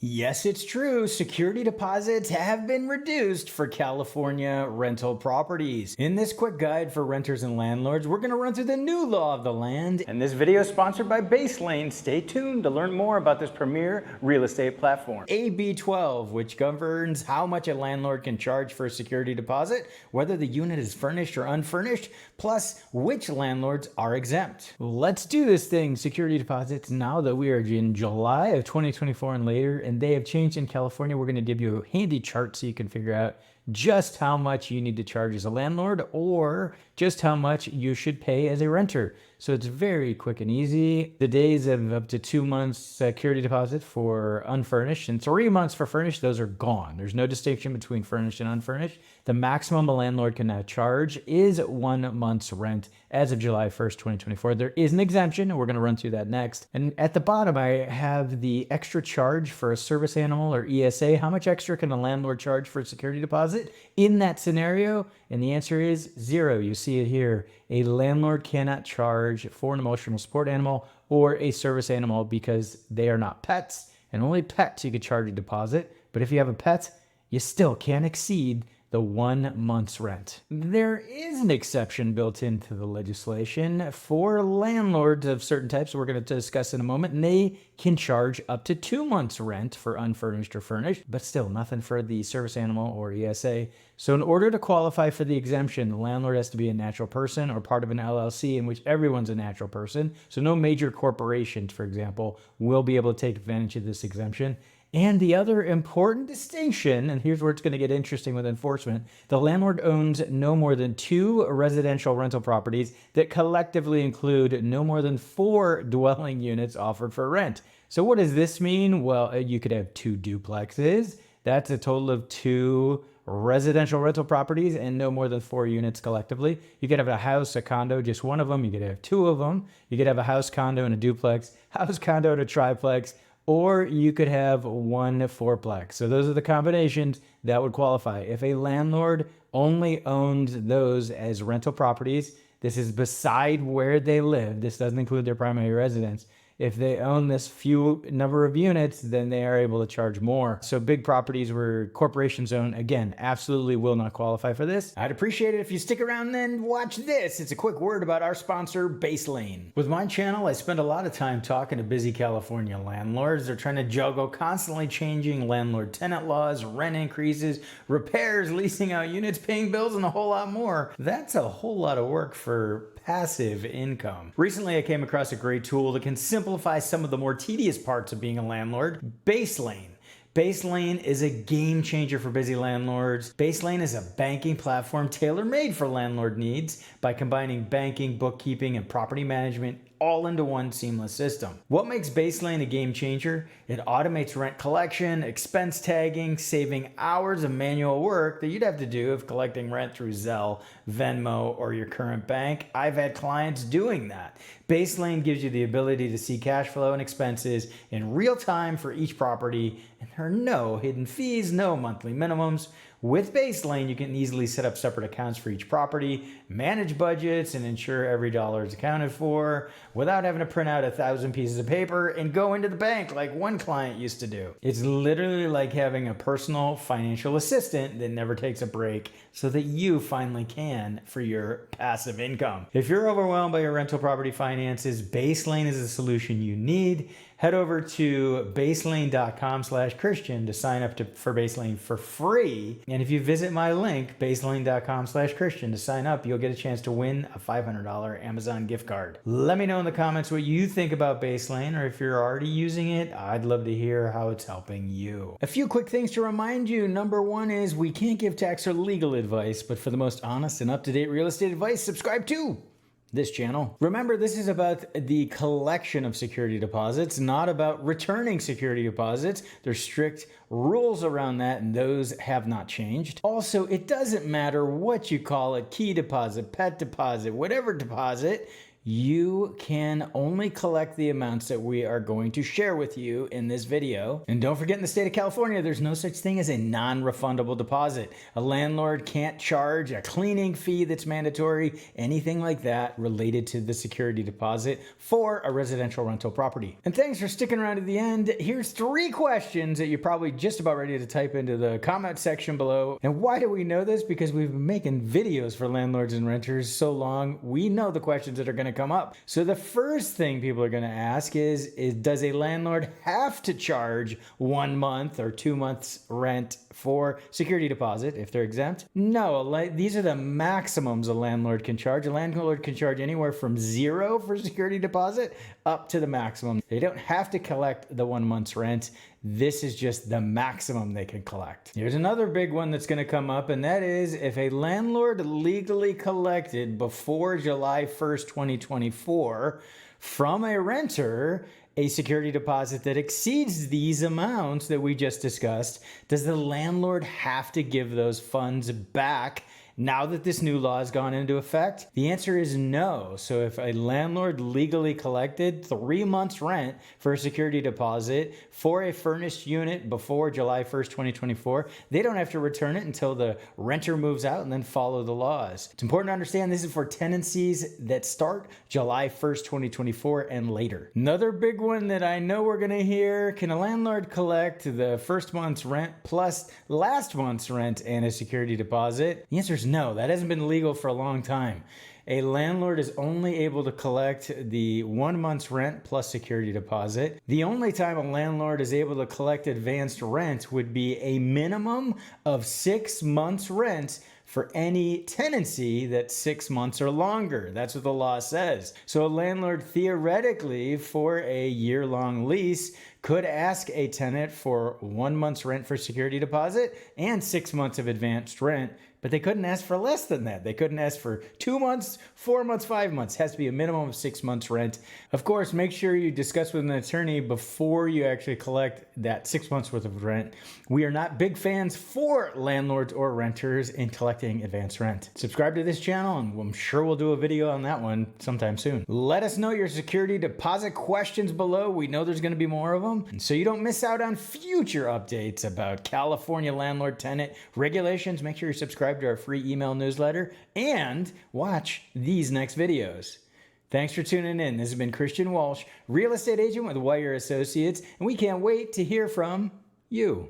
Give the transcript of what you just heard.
Yes, it's true. Security deposits have been reduced for California rental properties. In this quick guide for renters and landlords, we're going to run through the new law of the land. And this video is sponsored by Baselane. Stay tuned to learn more about this premier real estate platform. AB 12, which governs how much a landlord can charge for a security deposit, whether the unit is furnished or unfurnished, plus which landlords are exempt. Let's do this thing. Security deposits, now that we are in July of 2024 and later, and they have changed in California, we're going to give you a handy chart so you can figure out just how much you need to charge as a landlord or just how much you should pay as a renter. So it's very quick and easy. The days of up to 2 months security deposit for unfurnished and 3 months for furnished, those are gone. There's no distinction between furnished and unfurnished. The maximum a landlord can now charge is 1 month's rent as of July 1st, 2024. There is an exemption, and we're going to run through that next. And at the bottom, I have the extra charge for a service animal or ESA. How much extra can a landlord charge for a security deposit in that scenario? And the answer is 0. You see it here. A landlord cannot charge for an emotional support animal or a service animal because they are not pets. And only pets you could charge a deposit. But if you have a pet, you still can't exceed the 1 month's rent. There is an exception built into the legislation for landlords of certain types we're going to discuss in a moment, and they can charge up to 2 months rent for unfurnished or furnished, but still nothing for the service animal or ESA. So in order to qualify for the exemption, the landlord has to be a natural person or part of an LLC in which everyone's a natural person. So no major corporations, for example, will be able to take advantage of this exemption. And the other important distinction, and here's where it's going to get interesting with enforcement, the landlord owns no more than 2 residential rental properties that collectively include no more than 4 dwelling units offered for rent. So what does this mean? Well, you could have 2 duplexes. That's a total of 2 residential rental properties and no more than 4 units collectively. You could have a house, a condo, just one of them. You could have 2 of them. You could have a house, condo, and a duplex, house, condo, and a triplex. Or you could have 1 fourplex. So those are the combinations that would qualify. If a landlord only owns those as rental properties, this is beside where they live. This doesn't include their primary residence. If they own this few number of units, then they are able to charge more. So big properties where corporations own, again, absolutely will not qualify for this. I'd appreciate it if you stick around and watch this. It's a quick word about our sponsor, Baselane. With my channel, I spend a lot of time talking to busy California landlords. They're trying to juggle constantly changing landlord-tenant laws, rent increases, repairs, leasing out units, paying bills, and a whole lot more. That's a whole lot of work for passive income. Recently, I came across a great tool that can simplify some of the more tedious parts of being a landlord, Baselane. Baselane is a game changer for busy landlords. Baselane is a banking platform tailor-made for landlord needs by combining banking, bookkeeping, and property management all into one seamless system. What makes Baselane a game changer? It automates rent collection, expense tagging, saving hours of manual work that you'd have to do if collecting rent through Zelle, Venmo, or your current bank. I've had clients doing that. Baselane gives you the ability to see cash flow and expenses in real time for each property, and there are no hidden fees, no monthly minimums. With Baselane, you can easily set up separate accounts for each property, manage budgets, and ensure every dollar is accounted for without having to print out 1,000 pieces of paper and go into the bank like one client used to do. It's literally like having a personal financial assistant that never takes a break so that you finally can for your passive income. If you're overwhelmed by your rental property finances, Baselane is the solution you need. Head over to baselane.com/Christian to sign up for Baselane for free. And if you visit my link, baselane.com/Christian to sign up, you'll get a chance to win a $500 Amazon gift card. Let me know in the comments what you think about Baselane, or if you're already using it, I'd love to hear how it's helping you. A few quick things to remind you. Number 1 is we can't give tax or legal advice, but for the most honest and up-to-date real estate advice, subscribe to this channel. Remember, this is about the collection of security deposits, not about returning security deposits. There's strict rules around that, and those have not changed. Also, it doesn't matter what you call it, key deposit, pet deposit, whatever deposit, you can only collect the amounts that we are going to share with you in this video. And don't forget, in the state of California, there's no such thing as a non-refundable deposit. A landlord can't charge a cleaning fee that's mandatory, anything like that related to the security deposit for a residential rental property. And thanks for sticking around to the end. Here's 3 questions that you're probably just about ready to type into the comment section below. And why do we know this? Because we've been making videos for landlords and renters so long, we know the questions that are going to come up. So the first thing people are going to ask is does a landlord have to charge 1 month or 2 months rent for security deposit if they're exempt? No, these are the maximums a landlord can charge. A landlord can charge anywhere from 0 for security deposit up to the maximum. They don't have to collect the 1 month's rent. This is just the maximum they can collect. Here's another big one that's going to come up, and that is if a landlord legally collected before July 1st, 2024 from a renter a security deposit that exceeds these amounts that we just discussed, does the landlord have to give those funds back now that this new law has gone into effect? The answer is no. So if a landlord legally collected 3 months rent for a security deposit for a furnished unit before July 1st, 2024, they don't have to return it until the renter moves out and then follow the laws. It's important to understand this is for tenancies that start July 1st, 2024 and later. Another big one that I know we're gonna hear, can a landlord collect the first month's rent plus last month's rent and a security deposit? The answer is no, that hasn't been legal for a long time. A landlord is only able to collect the 1 month's rent plus security deposit. The only time a landlord is able to collect advanced rent would be a minimum of 6 months rent for any tenancy that's 6 months or longer. That's what the law says. So a landlord theoretically for a year-long lease could ask a tenant for 1 month's rent for security deposit and 6 months of advanced rent, but they couldn't ask for less than that. They couldn't ask for 2 months, 4 months, 5 months. It has to be a minimum of 6 months rent. Of course, make sure you discuss with an attorney before you actually collect that 6 months worth of rent. We are not big fans for landlords or renters in collecting advanced rent. Subscribe to this channel and I'm sure we'll do a video on that one sometime soon. Let us know your security deposit questions below. We know there's going to be more of them. And so you don't miss out on future updates about California landlord tenant regulations. Make sure you subscribe to our free email newsletter and watch these next videos. Thanks for tuning in. This has been Christian Walsh, real estate agent with Wire Associates, and we can't wait to hear from you.